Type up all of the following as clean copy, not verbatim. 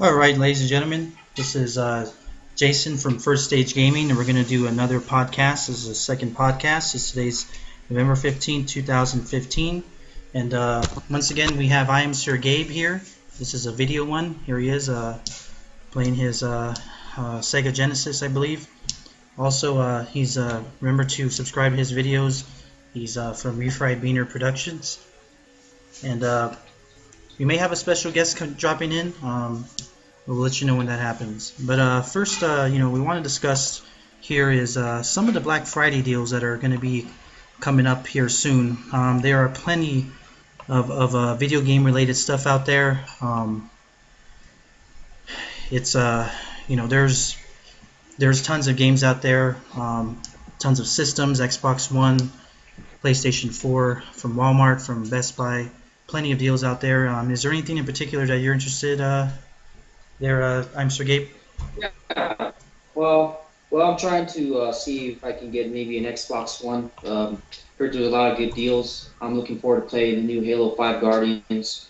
All right, ladies and gentlemen, this is Jason from First Stage Gaming, and we're going to do another podcast. This is the second podcast. It's today's November 15th, 2015. And once again, we have I Am Sir Gabe here. This is a video one. Here he is playing his Sega Genesis, I believe. Also, he's remember to subscribe to his videos. He's from Refried Beaner Productions. And we may have a special guest dropping in. We'll let you know when that happens. But first, we want to discuss here is some of the Black Friday deals that are going to be coming up here soon. There are plenty of video game related stuff out there. There's tons of games out there, tons of systems, Xbox One, PlayStation 4, from Walmart, from Best Buy, plenty of deals out there. Is there anything in particular that you're interested I'm Sir Gabe? Yeah. Well, I'm trying to see if I can get maybe an Xbox One. Heard there's a lot of good deals. I'm looking forward to playing the new Halo 5 Guardians.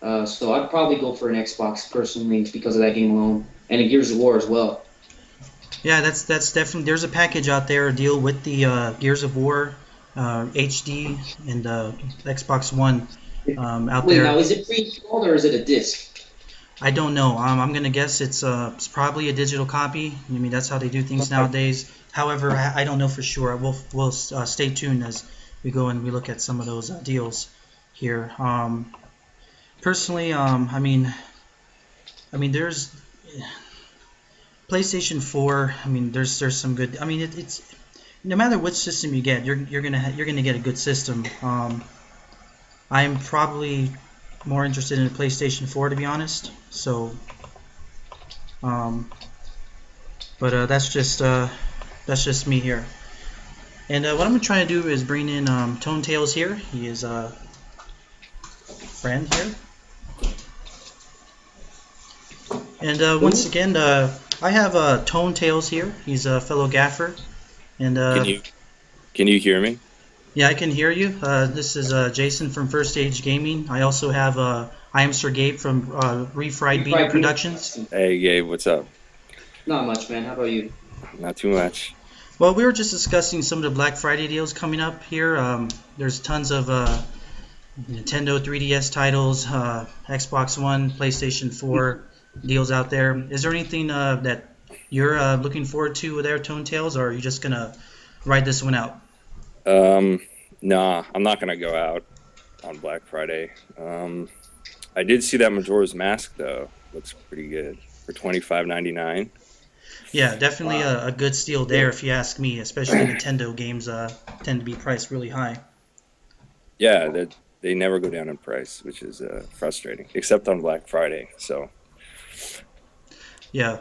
So I'd probably go for an Xbox personally because of that game alone, and a Gears of War as well. Yeah, that's definitely. There's a package out there, a deal with the Gears of War HD and Xbox One out Wait, there. now is it pre-installed or is it a disc? I don't know. I'm gonna guess it's probably a digital copy. I mean, that's how they do things nowadays. However, I don't know for sure. We'll stay tuned as we go and we look at some of those deals here. Personally, I mean, there's PlayStation 4. I mean, there's some good. I mean, it's no matter which system you get, you're gonna get a good system. I'm probably more interested in a PlayStation 4, to be honest. So, but that's just me here. And what I'm gonna try to do is bring in Tonetales here. He is a friend here. And once again, I have Tonetales here. He's a fellow gaffer. And Can you hear me? yeah, I can hear you. This is Jason from First Stage Gaming. I also have I Am Sir Gabe from Refried Beaner Productions. Hey Gabe, what's up? Not much, man. How about you? Not too much. Well, we were just discussing some of the Black Friday deals coming up here. There's tons of Nintendo 3DS titles, Xbox One, PlayStation 4 deals out there. Is there anything that you're looking forward to there, Tonetales, or are you just gonna ride this one out? Nah, I'm not gonna go out on Black Friday. I did see that Majora's Mask though. Looks pretty good for $25.99. Yeah, definitely Wow. a good steal there if you ask me. Especially Nintendo games tend to be priced really high. Yeah, they never go down in price, which is frustrating, except on Black Friday. So Yeah,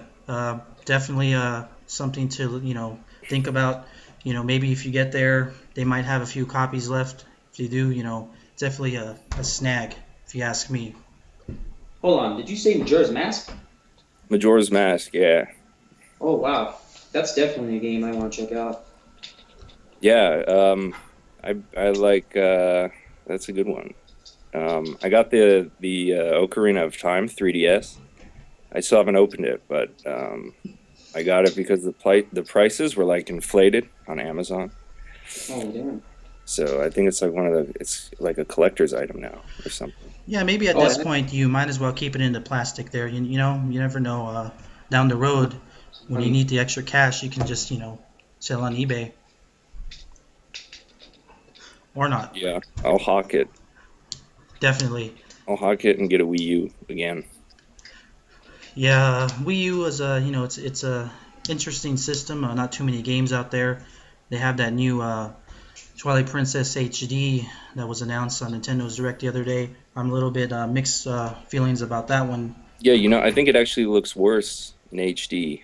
definitely something to think about. Maybe if you get there, they might have a few copies left. If you do, it's definitely a snag if you ask me. Hold on. Did you say Majora's Mask? Majora's Mask, yeah, Oh, wow. That's definitely a game I want to check out. yeah. I like that's a good one. I got the Ocarina of Time 3DS. I still haven't opened it, but I got it because the prices were like inflated on Amazon. Oh, damn. So I think it's like it's like a collector's item now or something. Yeah, maybe at Oh, this point you might as well keep it in the plastic there. You never know. Down the road, when you need the extra cash, you can just sell on eBay or not. Yeah, I'll hawk it. Definitely. I'll hawk it and get a Wii U again. Yeah, Wii U is it's a interesting system. Not too many games out there. They have that new Twilight Princess HD that was announced on Nintendo's Direct the other day. I'm a little bit mixed feelings about that one. Yeah, I think it actually looks worse in HD.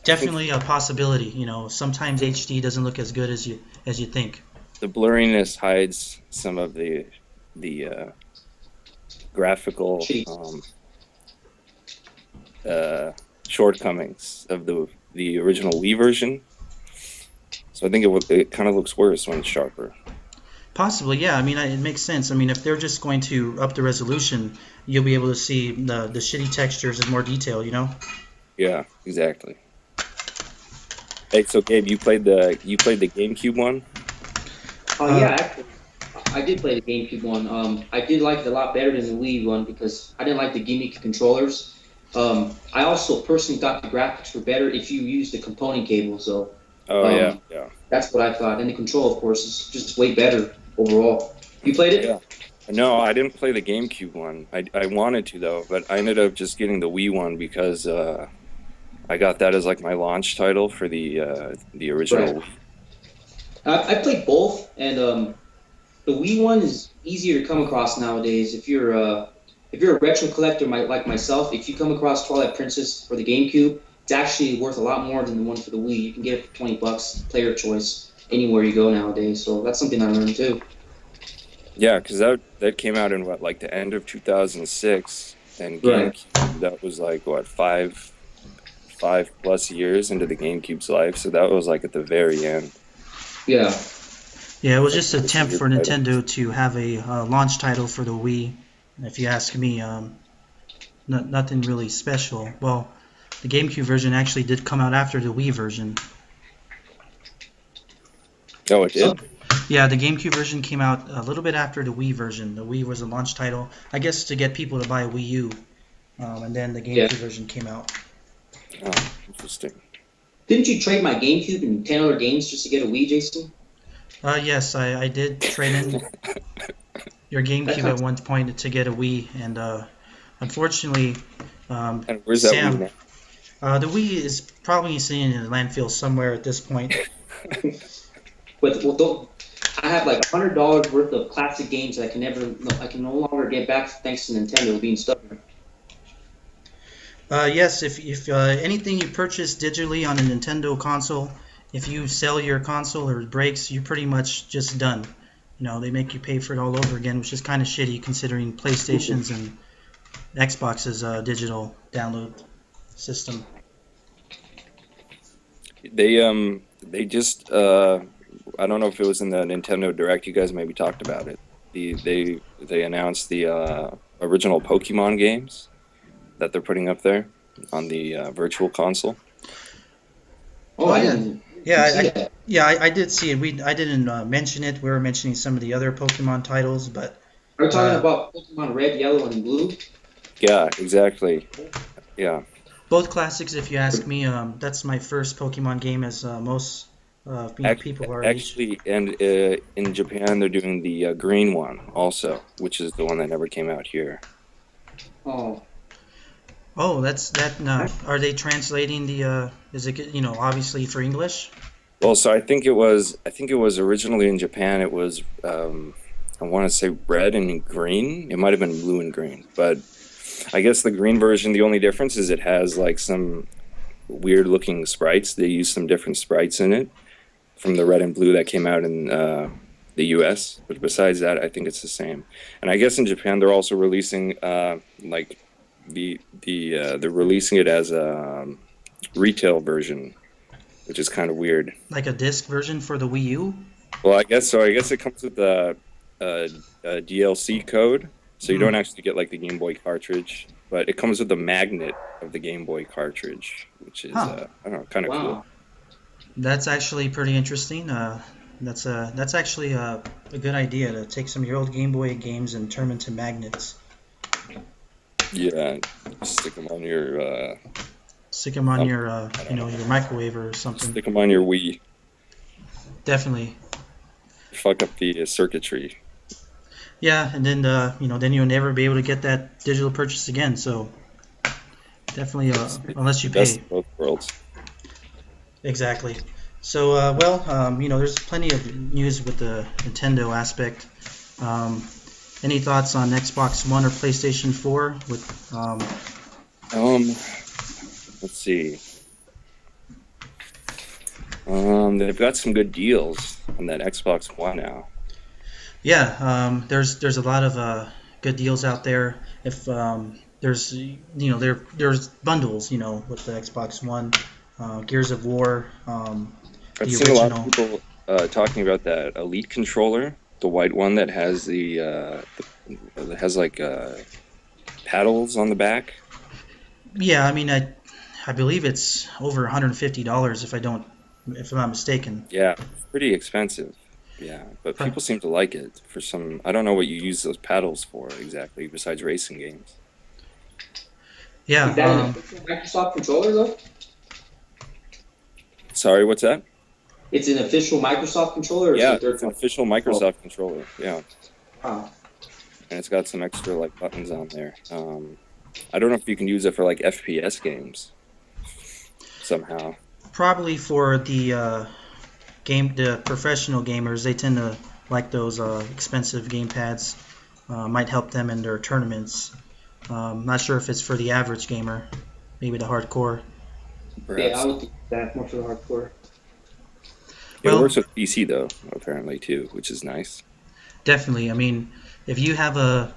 Definitely a possibility. Sometimes HD doesn't look as good as you think. The blurriness hides some of the graphical shortcomings of the original Wii version. So I think it kind of looks worse when it's sharper. Possibly, yeah. I mean, it makes sense. I mean, if they're just going to up the resolution, you'll be able to see the shitty textures in more detail, you know? Yeah, exactly. Hey, so Gabe, you played the GameCube one? Oh Uh, yeah, actually, I did play the GameCube one. I did like it a lot better than the Wii one because I didn't like the gimmicky controllers. I also personally thought the graphics were better if you use the component cable. So Oh yeah, um, yeah, that's what I thought. And the control, of course, is just way better overall. You played yeah. it? No, I didn't play the GameCube one. I wanted to though, but I ended up just getting the Wii one because I got that as like my launch title for the Right. original Wii. I played both, and the Wii one is easier to come across nowadays. If you're a retro collector like myself, if you come across Twilight Princess for the GameCube, it's actually worth a lot more than the one for the Wii. You can get it for $20, player choice, anywhere you go nowadays. So that's something I learned too. Yeah, because that came out in what, like the end of 2006, and Right. GameCube, that was like what, five plus years into the GameCube's life, so that was like at the very end. Yeah. yeah, it was Like just an most of attempt your for titles. Nintendo to have a launch title for the Wii. If you ask me, nothing really special. Well, the GameCube version actually did come out after the Wii version. Oh, it Some, did? Yeah, the GameCube version came out a little bit after the Wii version. The Wii was a launch title, I guess, to get people to buy a Wii U, and then the yeah. GameCube version came out. Oh, interesting. Didn't you trade my GameCube and 10 other games just to get a Wii, Jason? Yes, I did trade in your That GameCube kind at one point to get a Wii, and unfortunately, And where's that Wii Sam, now? the Wii is probably sitting in a landfill somewhere at this point. of. But well, I have like $100 worth of classic games that I can no longer get back thanks to Nintendo being stubborn. Yes, if anything you purchase digitally on a Nintendo console, if you sell your console or it breaks, you're pretty much just done. You know, they make you pay for it all over again, which is kind of shitty considering PlayStation's and Xbox's digital download system. They just I don't know if it was in the Nintendo Direct. You guys maybe talked about it. They announced the original Pokemon games that they're putting up there on the Virtual Console. Oh, Oh I yeah, didn't see that. I did see it. I didn't mention it. We were mentioning some of the other Pokemon titles, but Are you talking uh, about Pokemon Red, Yellow, and Blue? Yeah, exactly. Yeah. both classics, if you ask me. That's my first Pokemon game, as most people our age. Actually, and in Japan, they're doing the green one also, which is the one that never came out here. Oh, Oh, that's that. Are they translating the? Is it obviously for English? Well, so I think it was originally in Japan. It was I want to say red and green. It might have been blue and green, but I guess the green version. The only difference is it has like some weird looking sprites. They use some different sprites in it from the red and blue that came out in the U.S. But besides that, I think it's the same. And I guess in Japan they're also releasing like they're releasing it as a retail version, which is kind of weird. Like a disc version for the Wii U? Well, I guess so. I guess it comes with a, DLC code, so you Hmm. don't actually get like the Game Boy cartridge, but it comes with the magnet of the Game Boy cartridge, which is Huh. I don't know, kind of cool. wow. That's actually pretty interesting. That's actually a good idea to take some of your old Game Boy games and turn them into magnets. Yeah, stick them on your Stick them on um, your I don't know, your microwave or something. stick them on your Wii. Definitely. Fuck up the circuitry. Yeah, and then then you'll never be able to get that digital purchase again. So definitely, It's unless the you best pay. of both worlds. Exactly. So there's plenty of news with the Nintendo aspect. Any thoughts on Xbox One or PlayStation 4? With Let's see. They've got some good deals on that Xbox One now. Yeah, there's a lot of good deals out there. If there's there's bundles with the Xbox One, Gears of War, I've the seen a lot of original. people talking about that Elite controller the white one that has that has like paddles on the back. Yeah, I mean, I believe it's over $150 if I'm not mistaken. Yeah, it's pretty expensive. Yeah, but Pro- people seem to like it for some. I don't know what you use those paddles for exactly, besides racing games. Yeah, Is that an official Microsoft controller though? Sorry, what's that? It's an official Microsoft controller, or is Yeah, it a third it's an party? official Oh, Microsoft controller. Yeah, wow. and it's got some extra like buttons on there. I don't know if you can use it for like FPS games somehow. probably for the professional gamers, they tend to like those expensive game pads. Might help them in their tournaments. Not sure if it's for the average gamer, maybe the hardcore. Yeah, I Perhaps would think that more for the hardcore. it Well, works with PC though, apparently too, which is nice. definitely. I mean, if you have a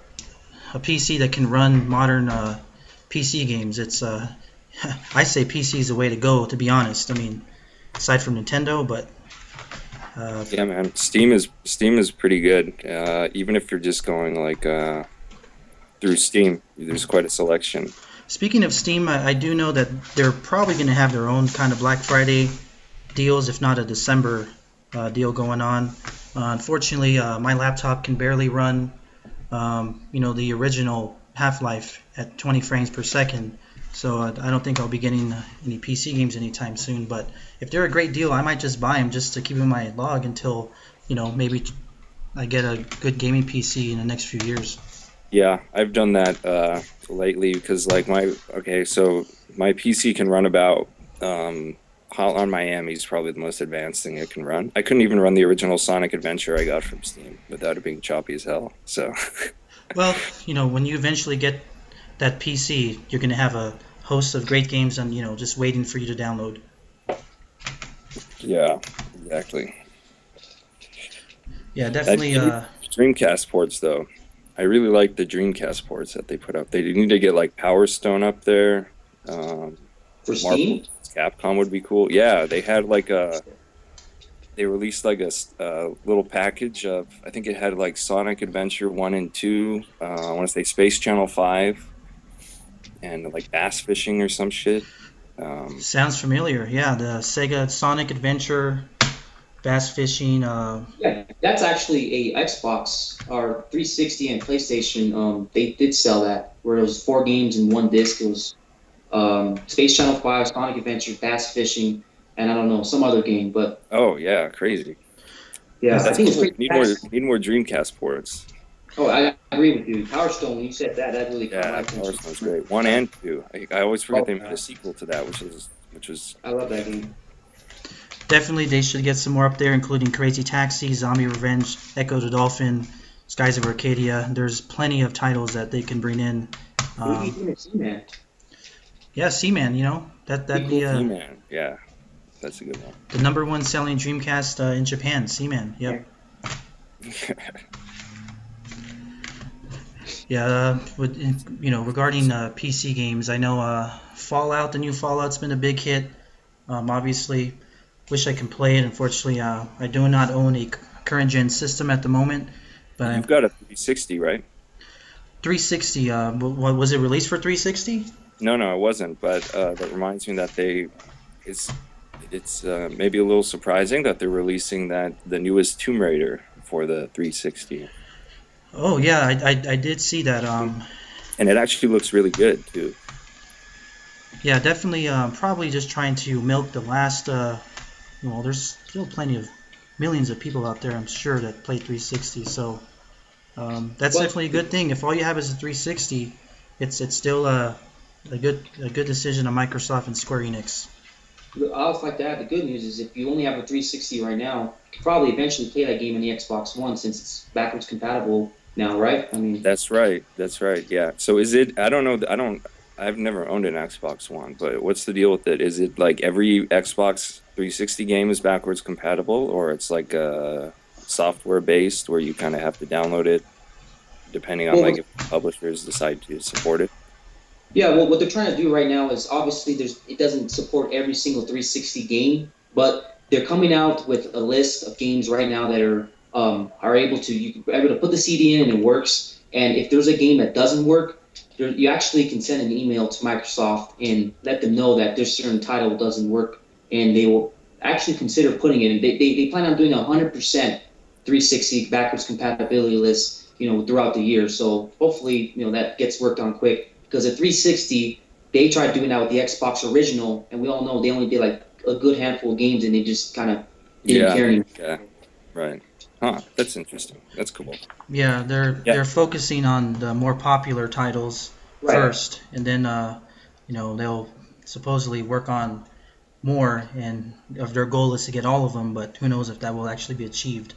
PC that can run modern PC games, it's I say PC is the way to go. To be honest, I mean, aside from Nintendo, but uh, Yeah, man, Steam is pretty good. Even if you're just going like through Steam, there's quite a selection. speaking of Steam, I do know that they're probably going to have their own kind of Black Friday deals, if not a December deal going on. Unfortunately, my laptop can barely run, the original Half-Life at 20 frames per second. So I don't think I'll be getting any PC games anytime soon. But if they're a great deal, I might just buy them just to keep in my log until maybe I get a good gaming PC in the next few years. Yeah, I've done that lately because like so my PC can run about Hotline Miami is probably the most advanced thing it can run. I couldn't even run the original Sonic Adventure I got from Steam without it being choppy as hell. So Well, when you eventually get that PC, you're going to have a host of great games and just waiting for you to download. yeah, exactly. Yeah, That definitely. Dreamcast ports though, I really like the Dreamcast ports that they put up. They need to get like Power Stone up there. Um, For Marvel Steam? Capcom would be cool. Yeah, they released like little package of, I think it had like Sonic Adventure 1 and 2, I want to say Space Channel 5, and like bass fishing or some shit. Um, Sounds familiar. Yeah, the Sega Sonic Adventure, bass fishing. Yeah, that's actually a Xbox or 360 and PlayStation. They did sell that where it was four games in one disc. It was Space Channel 5, Sonic Adventure, Bass Fishing, and I don't know some other game. But oh yeah, crazy. yeah, That's I That's think it's cool. pretty fast. Need more Dreamcast ports. Oh, I agree with you. Power Stone. When you said that, that really caught my Yeah, Power attention. Stone's great. 1 and 2. I always forget Oh, they made a yeah. sequel to that, which was I love that game. definitely they should get some more up there, including Crazy Taxi, Zombie Revenge, Echo the Dolphin, Skies of Arcadia. There's plenty of titles that they can bring in. What do you Um, think of Seaman? yeah, Seaman. That'd Pretty be cool. He-Man. Yeah, that's a good one. the number one selling Dreamcast in Japan. Seaman. Yeah. Yep. Yeah, regarding PC games, I know Fallout, the new Fallout's been a big hit. Obviously, wish I can play it. Unfortunately, I do not own a current gen system at the moment, but I'm You've got a 360, right? 360. Was it released for 360? No, no, it wasn't. But that reminds me that it's it's maybe a little surprising that they're releasing the newest Tomb Raider for the 360, Oh yeah, I did see that. and it actually looks really good too. Yeah, definitely. Probably just trying to milk the last. Well, there's still plenty of millions of people out there, I'm sure, that play 360. So that's Well, definitely a good thing. If all you have is a 360, it's still a good decision on Microsoft and Square Enix. I was like that. The good news is if you only have a 360 right now, you could probably eventually play that game in the Xbox One since it's backwards compatible now, right? I mean, That's right. That's right. Yeah. So is it? I don't know. I've never owned an Xbox One, but what's the deal with it? Is it like every Xbox 360 game is backwards compatible, or it's like software based where you kind of have to download it depending on well, like if publishers decide to support it? yeah. Well, what they're trying to do right now is obviously it doesn't support every single 360 game, but they're coming out with a list of games right now that are are able to put the CD in and it works. And if there's a game that doesn't work, you actually can send an email to Microsoft and let them know that this certain title doesn't work, and they will actually consider putting it in. They plan on doing 100% 360 backwards compatibility list, throughout the year. So hopefully, that gets worked on quick, because at 360 they tried doing that with the Xbox original, and we all know they only did like a good handful of games, and they just kind of didn't Yeah, care anymore. yeah, right. Huh, that's interesting. That's cool. Yeah, they're Yeah, they're focusing on the more popular titles Right. first, and then they'll supposedly work on more, and if their goal is to get all of them, but who knows if that will actually be achieved.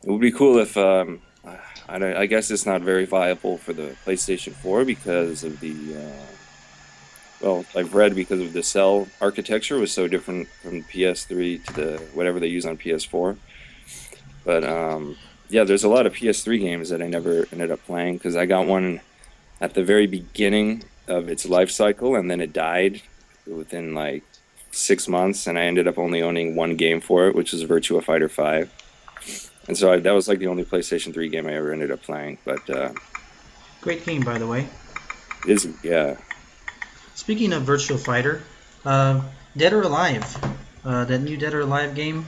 it would be cool if I guess it's not very viable for the PlayStation 4 because of the well, I've read because of the cell architecture was so different from PS3 to the whatever they use on PS4. But yeah, there's a lot of PS3 games that I never ended up playing because I got one at the very beginning of its life cycle and then it died within like 6 months, and I ended up only owning one game for it, which was Virtua Fighter 5. And so that was like the only PlayStation 3 game I ever ended up playing. But Great game, by the way. yeah. Speaking of Virtual Fighter, uh, Dead or Alive, that new Dead or Alive game,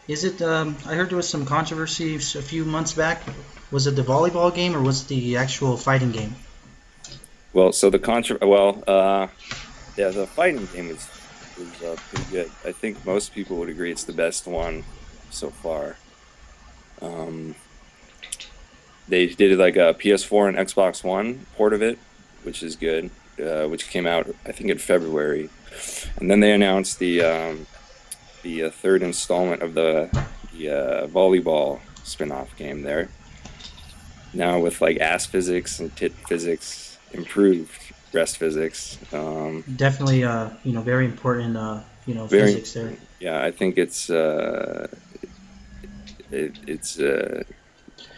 is it? I heard there was some controversy a few months back. Was it the volleyball game or was it the actual fighting game? Well, so yeah, the fighting game is pretty good. I think most people would agree it's the best one so far. Um, they did like a PS4 and Xbox One port of it, which is good, which came out I think in February, and then they announced the third installment of the volleyball spin-off game there. Now with like ass physics and tit physics, improved breast physics. Definitely, very important, Very physics there. important. Yeah, I think it's a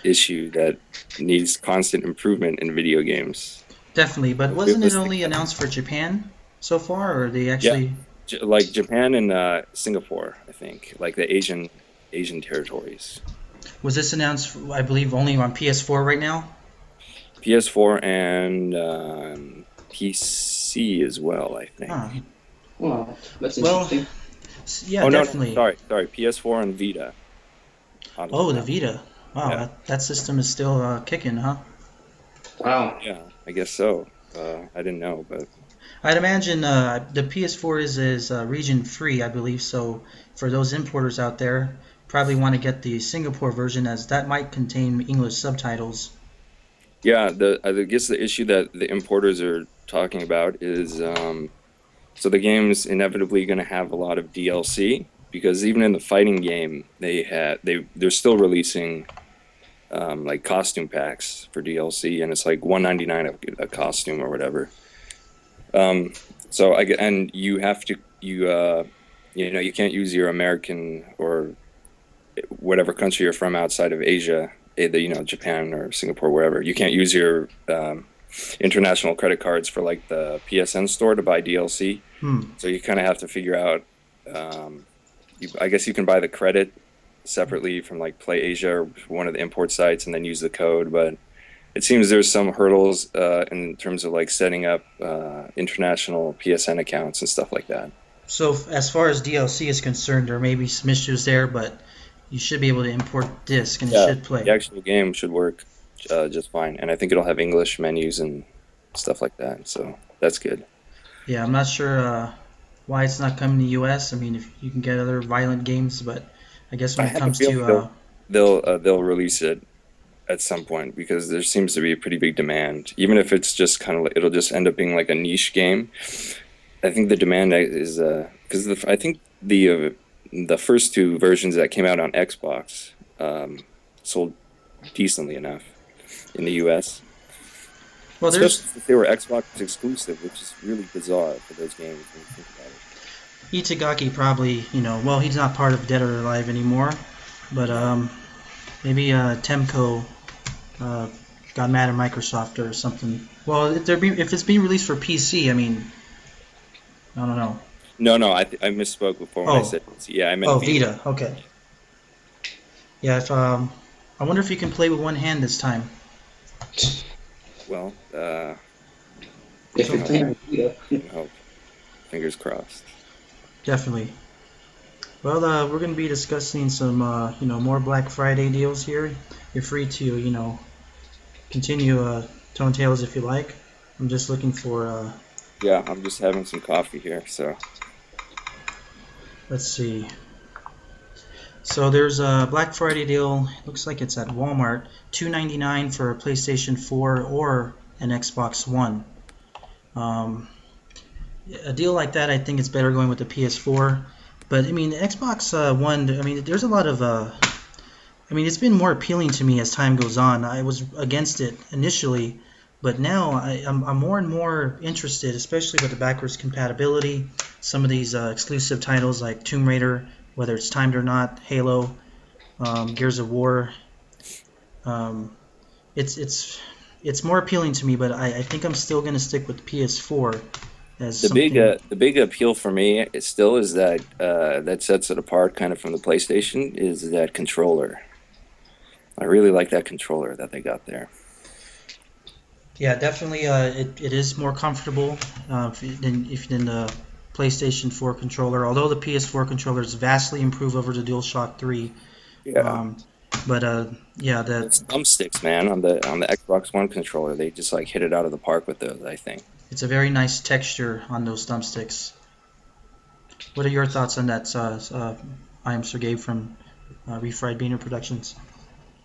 issue that needs constant improvement in video games. Definitely, but wasn't it Realistic. only announced for Japan so far, or they Yeah, actually like Japan and Singapore, I think, like the Asian territories. was this announced? I believe only on PS4 right now. PS4 and PC as well, I Huh. think. Well, that's Well, interesting. yeah, Oh no, definitely. sorry, PS4 and Vita. Oh, the Yeah, Vita. Wow, yeah, that system is still kicking, huh? Wow. yeah, I guess so. I didn't know, but I'd imagine the PS4 is region free, I believe. So for those importers out there, probably want to get the Singapore version, as that might contain English subtitles. yeah, I guess the issue that the importers are talking about is so the game's inevitably going to have a lot of DLC because even in the fighting game, they're still releasing like costume packs for DLC, and it's like 199 a costume or whatever. Um, so and you have to you can't use your American or whatever country you're from outside of Asia, either Japan or Singapore, wherever. You can't use your international credit cards for like the PSN store to buy DLC. Hmm. So you kind of have to figure out. I guess you can buy the credit separately from like Play Asia or one of the import sites, and then use the code. But it seems there's some hurdles in terms of like setting up international PSN accounts and stuff like that. So as far as DLC is concerned, there may be some issues there, but you should be able to import disc and it Yeah, should play. the actual game should work just fine, and I think it'll have English menus and stuff like that. So that's good. Yeah, I'm not sure why it's not coming to US. I mean, if you can get other violent games, but I guess I when it have a comes feeling to they'll release it at some point because there seems to be a pretty big demand. Even if it's just kind of like it'll just end up being like a niche game. I think the demand is because I think the first two versions that came out on Xbox sold decently enough in the US, well, especially there's since they were Xbox exclusive, which is really bizarre for those games when you think about it. Itagaki probably, well, he's not part of Dead or Alive anymore, but maybe Temco uh, got mad at Microsoft or something. Well, if it's being released for PC, I mean, I don't know. No, I misspoke before when I Oh, said yeah, I meant oh, Vita. Vita. Okay. Yeah, if I wonder if you can play with one hand this time. Well, If can you're So hope. playing with Vita. Can hope. Fingers crossed. definitely. Well, we're going to be discussing some, more Black Friday deals here. You're free to, continue Tone Tales if you like. I'm just looking for, Yeah, I'm just having some coffee here, so let's see. So there's a Black Friday deal. Looks like it's at Walmart. $2.99 for a PlayStation 4 or an Xbox One. Um, a deal like that, I think it's better going with the PS4. But I mean, the Xbox One. I mean, there's a lot of. I mean, it's been more appealing to me as time goes on. I was against it initially, but now I'm more and more interested, especially with the backwards compatibility. Some of these exclusive titles like Tomb Raider, whether it's timed or not, Halo, Gears of War. Um, it's it's it's more appealing to me, but I think I'm still going to stick with PS4 as something. the big appeal for me is still is that that sets it apart kind of from the PlayStation is that controller. I really like that controller that they got there. Yeah, definitely. It is more comfortable than the PlayStation 4 controller. Although the PS4 controller is vastly improved over the DualShock 3. Yeah. Um, but yeah, Those thumbsticks, man, on the Xbox One controller, they just like hit it out of the park with those, I think. it's a very nice texture on those thumbsticks. What are your thoughts on that? I am Sergey from Refried Beaner Productions.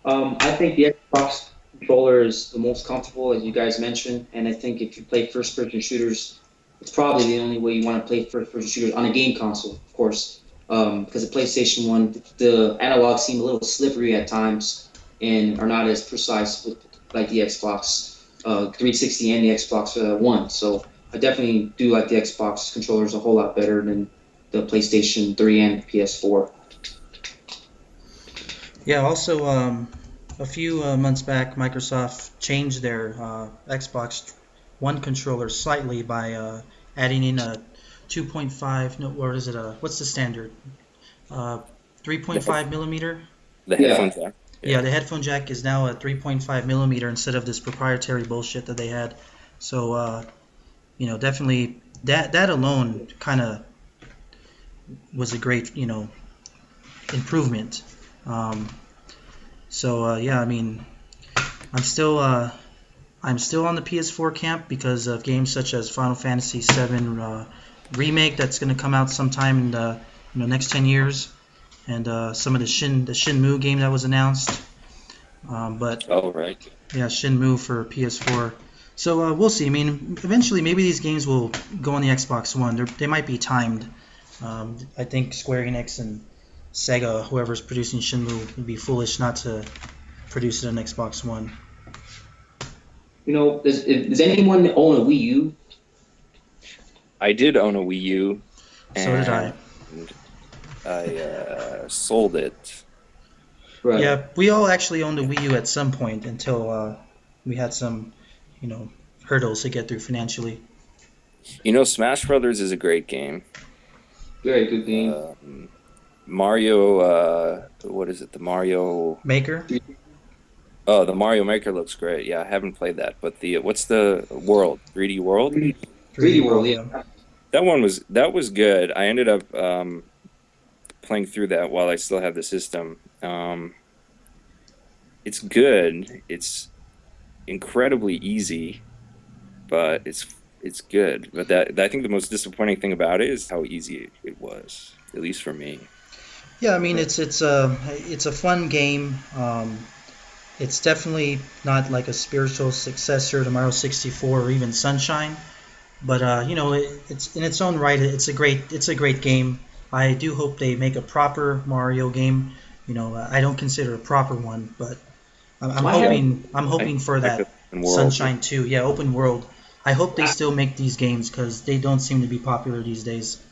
I think the Xbox controller is the most comfortable, as you guys mentioned, and I think if you play first-person shooters, it's probably the only way you want to play first-person shooters on a game console, of course, because the PlayStation One, the analogs seem a little slippery at times and are not as precise with like the Xbox 360 and the Xbox One. So I definitely do like the Xbox controllers a whole lot better than the PlayStation 3 and PS4. Yeah, also, a few months back, Microsoft changed their Xbox One controller slightly by adding in a 2.5, no, what is it? What's the standard? Uh, The head, 3.5 millimeter? the Yeah. headphone jack. Yeah, Yeah. the headphone jack is now a 3.5 millimeter instead of this proprietary bullshit that they had. So, definitely that alone kind of was a great, improvement. Um, yeah, I mean, I'm still uh, I'm still on the PS4 camp because of games such as Final Fantasy VII remake that's going to come out sometime in the next 10 years, and some of the Shinmu game that was announced. But Oh, right. yeah, Shinmu for PS4. So we'll see. I mean, eventually maybe these games will go on the Xbox One. They might be timed. I think Square Enix and Sega, whoever's producing Shinmu, would be foolish not to produce it on Xbox One. You know, does anyone own a Wii U? I did own a Wii U, So did I. and I sold it. Right. Yeah, we all actually owned a Wii U at some point until we had some, you know, hurdles to get through financially. You know, Smash Brothers is a great game. Very good game. Um, Mario, what is it? The Mario. Maker? Oh, the Mario Maker looks great. Yeah, I haven't played that, but the what's the World? 3D World? 3D 3D World, World, yeah. yeah. That was good. I ended up playing through that while I still have the system. It's good. It's incredibly easy, but it's good. But that I think the most disappointing thing about it is how easy it was, at least for me. Yeah, I mean it's a fun game. It's definitely not like a spiritual successor to Mario 64 or even Sunshine, but it's in its own right. It's a great game. I do hope they make a proper Mario game. I don't consider a proper one, but I'm I have, hoping I'm I hoping for like that the open world. Sunshine 2. Yeah, open world. I hope they I, still make these games because they don't seem to be popular these days.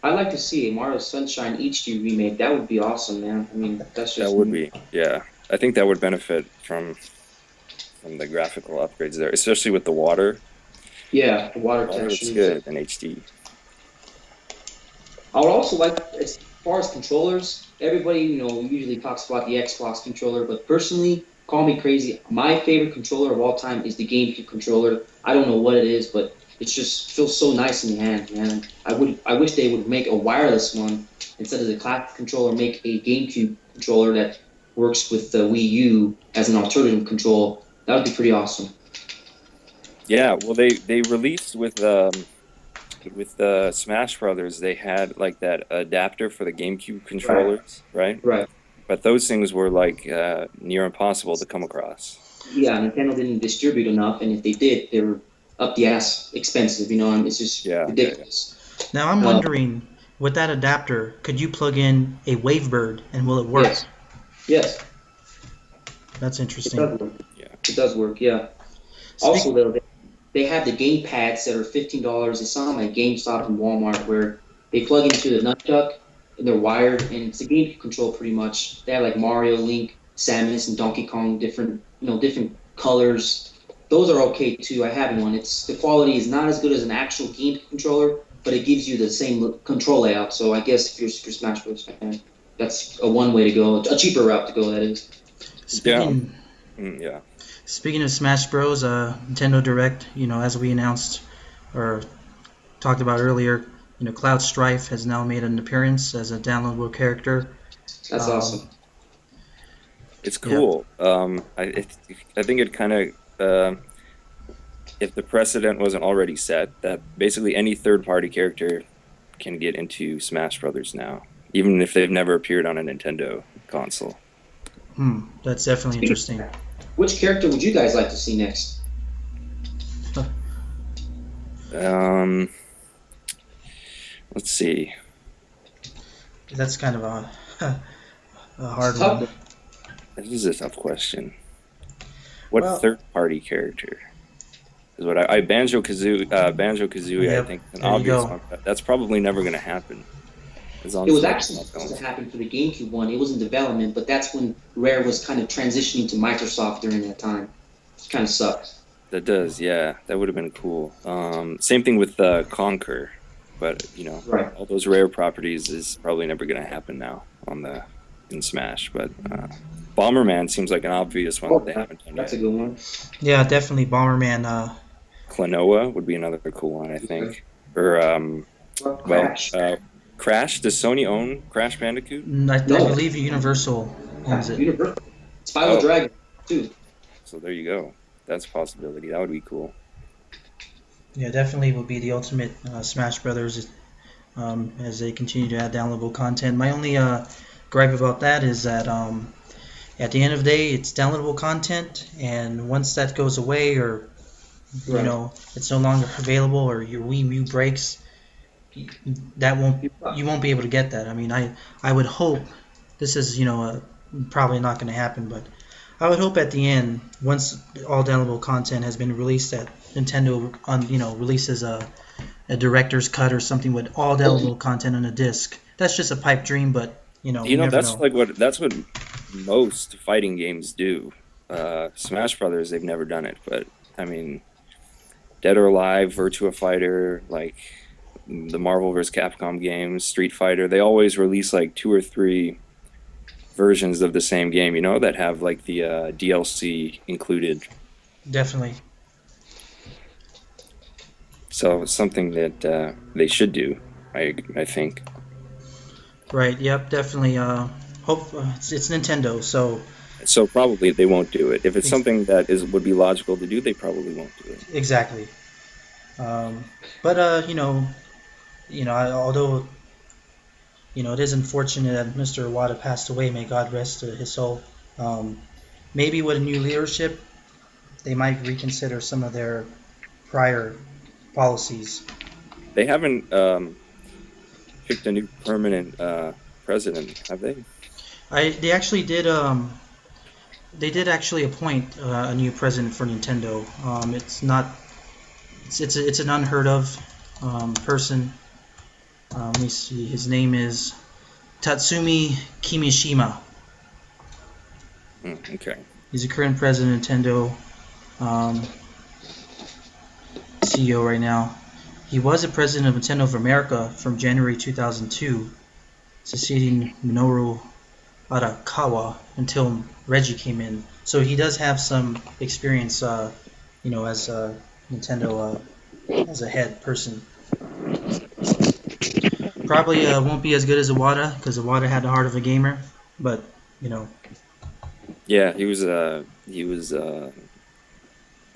I'd like to see a Mario Sunshine HD remake. That would be awesome, man. I mean, that's That just would me. be, yeah. I think that would benefit from the graphical upgrades there, especially with the water. Yeah, the water Water looks textures. good in HD. I would also like far as controllers, everybody usually talks about the Xbox controller, but personally, call me crazy. My favorite controller of all time is the GameCube controller. I don't know what it is, but it just feels so nice in the hand, man. I wish they would make a wireless one instead of the classic controller. Make a GameCube controller that works with the Wii U as an alternative control. That would be pretty awesome. Yeah, well, they released with the Smash Brothers. They had like that adapter for the GameCube Right. controllers, right? Right. But those things were like near impossible to come across. Yeah, Nintendo didn't distribute enough, and if they did, they were up the ass expensive. And it's just Yeah, yeah, yeah. ridiculous. Now I'm Uh, wondering, with that adapter, could you plug in a Wavebird and will it work? yes, yes, That's it interesting. does work. Yeah. It does work. Yeah. Speak. Also, though, they have the game pads that are $15. It's on like GameStop and Walmart where they plug into the nunchuck and they're wired, and it's a game control pretty much. They have like Mario, Link, Samus, and Donkey Kong, different colors. Those are okay too. I have one. It's the quality is not as good as an actual game controller, but it gives you the same control layout. So I guess if you're a Super Smash Bros. Fan, that's a one way to go, a cheaper route to go. That is. Yeah. Speaking Yeah. speaking of Smash Bros, Nintendo Direct, as we announced or talked about earlier, Cloud Strife has now made an appearance as a downloadable character. That's Um, awesome. It's yeah, cool. I think it kind of if the precedent wasn't already set, that basically any third-party character can get into Smash Brothers now, even if they've never appeared on a Nintendo console. that's definitely interesting. Which character would you guys like to see next? Um, let's see. That's kind of a hard It's one. tough. This is a tough question. What Well, third-party character is what I Banjo-Kazooie, I yep, think, is an there you obvious go. one. But that's probably never going to happen. It's on It was like actually small supposed to films. happen for the GameCube one. It was in development, but that's when Rare was kind of transitioning to Microsoft during that time. It kind of sucks. That does, yeah. That would have been cool. Same thing with Conquer, but Right. all those rare properties is probably never going to happen now in Smash. But Bomberman seems like an obvious one Oh, that they haven't done that's a yet. good one. Yeah, definitely Bomberman. Klonoa would be another cool one, I think. Or Well, well, Crash. Crash. Does Sony own Crash Bandicoot? I No, believe Universal owns it. Universal. Spyro Oh, Dragon, too. so there you go. That's a possibility. That would be cool. Yeah, definitely would be the ultimate Smash Brothers as they continue to add downloadable content. My only gripe about that is that at the end of the day, it's downloadable content, and once that goes away or Right. it's no longer available or your Wii U breaks, you won't be able to get that. I mean, I would hope this is probably not going to happen, but I would hope at the end, once all downloadable content has been released, that Nintendo releases a director's cut or something with all downloadable content on a disc. That's just a pipe dream, but you never That's know. like that's what most fighting games do. Smash Brothers, they've never done it, but I mean, Dead or Alive, Virtua Fighter, like the Marvel vs. Capcom games, Street Fighter, they always release like 2 or 3 versions of the same game, that have like the DLC included. Definitely. So it's something that they should do, I think. Right. Yep. Definitely. Hope it's Nintendo, so So probably they won't do it. If it's ex- something that would be logical to do, they probably won't do it. exactly. But although it is unfortunate that Mr. Iwata passed away. May God rest his soul. Um, Maybe with a new leadership, they might reconsider some of their prior policies. They haven't picked a new permanent president, have they? They actually did. They did actually appoint a new president for Nintendo. It's not. It's an unheard of person. Let me see. His name is Tatsumi Kimishima. Okay. He's the current president of Nintendo, CEO right now. He was the president of Nintendo of America from January 2002 succeeding Minoru Arakawa until Reggie came in. So he does have some experience, as a Nintendo as a head person. Probably won't be as good as Iwata because Iwata had the heart of a gamer, but you know, Yeah, he was a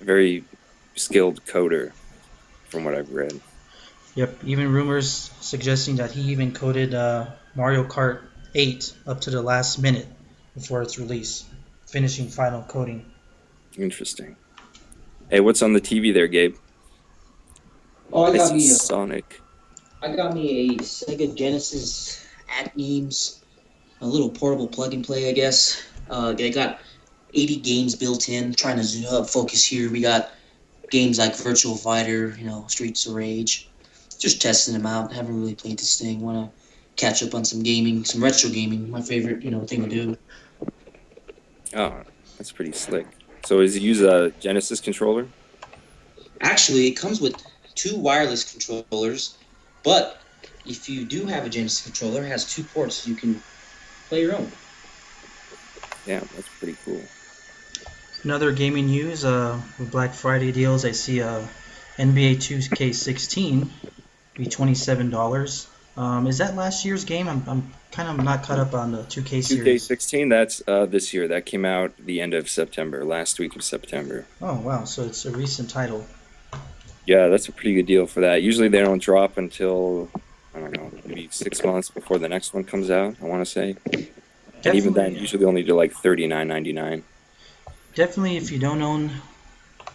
very skilled coder from what I've read. yep. Even rumors suggesting that he even coded Mario Kart 8 up to the last minute before its release, finishing final coding. Interesting. Hey, what's on the TV there, Gabe? Oh, I see Sonic. I got me a Sega Genesis at memes, a little portable plug and play, I guess. They got 80 games built in. Trying to focus here. We got games like Virtual Fighter, Streets of Rage. Just testing them out. Haven't really played this thing. Want to catch up on some gaming, some retro gaming. My favorite, thing to do. Oh, that's pretty slick. So is he use a Genesis controller? Actually, it comes with two wireless controllers, but if you do have a Genesis controller, it has two ports. You can play your own. Yeah, that's pretty cool. Another gaming news with Black Friday deals, I see NBA 2K16 be $27. Is that last year's game? I'm kind of not caught up on the 2K series. 2K16, that's this year. That came out the end of September, last week of September. Oh wow, so it's a recent title. Yeah, that's a pretty good deal for that. Usually they don't drop until, I don't know, maybe 6 months before the next one comes out, I want to say. And even then, Definitely, usually only do like $39.99. definitely, if you don't own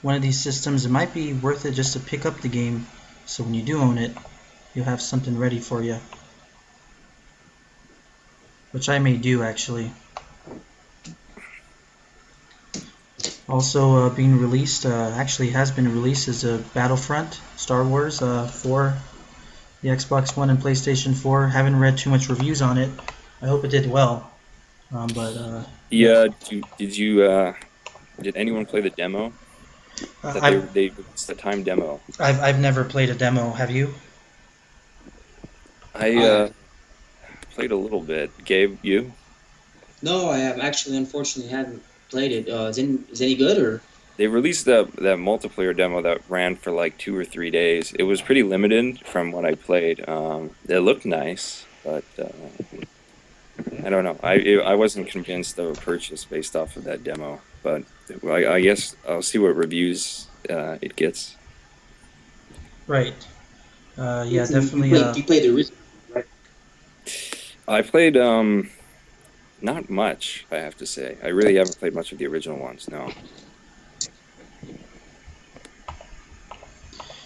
one of these systems, it might be worth it just to pick up the game. So when you do own it, you'll have something ready for you, which I may do actually. Also being released, actually has been released, is a Battlefront Star Wars for the Xbox One and PlayStation 4. Haven't read too much reviews on it. I hope it did well. But yeah, Yeah, did anyone play the demo? That they I've they released the time demo. I've never played a demo. Have you? I I have. played a little bit. Gabe, you? No, I have actually, unfortunately, haven't played it. Is any good or? They released that multiplayer demo that ran for like 2 or 3 days. It was pretty limited from what I played. It looked nice, but I don't know. I wasn't convinced of a purchase based off of that demo. But I guess I'll see what reviews it gets. Right. Yeah, You definitely. played. You played the original, right? I played not much, I have to say. I really haven't played much of the original ones. No.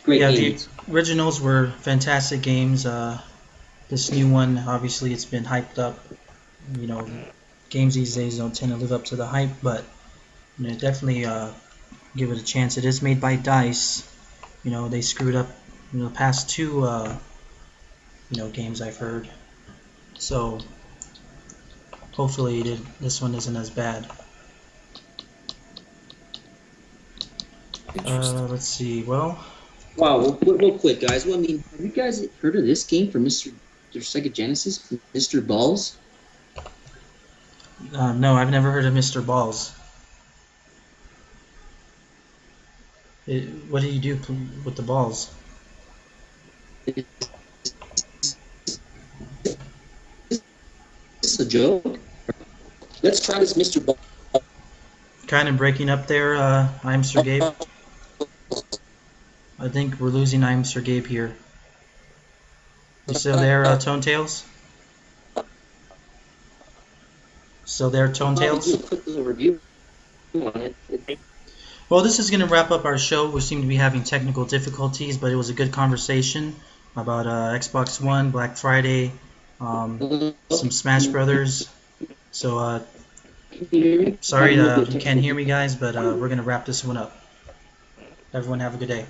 Great Yeah, the games. originals were fantastic games. This new one, obviously, it's been hyped up. You know, games these days don't tend to live up to the hype, but definitely give it a chance. It is made by Dice. They screwed up the past two games I've heard. So hopefully this one isn't as bad. Interesting. Let's see. Well, Wow. Well, real quick, guys. Well, I mean, have you guys heard of this game from Mr. Sega Genesis, Mr. Balls? no, I've never heard of Mr. Balls. What do you do with the balls? Is this a joke? Let's try this, Mr. Ball. Kind of breaking up there, I'm Sir Gabe. I think we're losing I'm Sir Gabe here. You still there, Tonetales? Still there, Probably do a Tonetales? quick little review on it. Well, this is going to wrap up our show. We seem to be having technical difficulties, but it was a good conversation about Xbox One, Black Friday, some Smash Brothers. So, Can you hear me? sorry Having a little bit you of can't hear technical. me, guys, but we're going to wrap this one up. Everyone have a good day.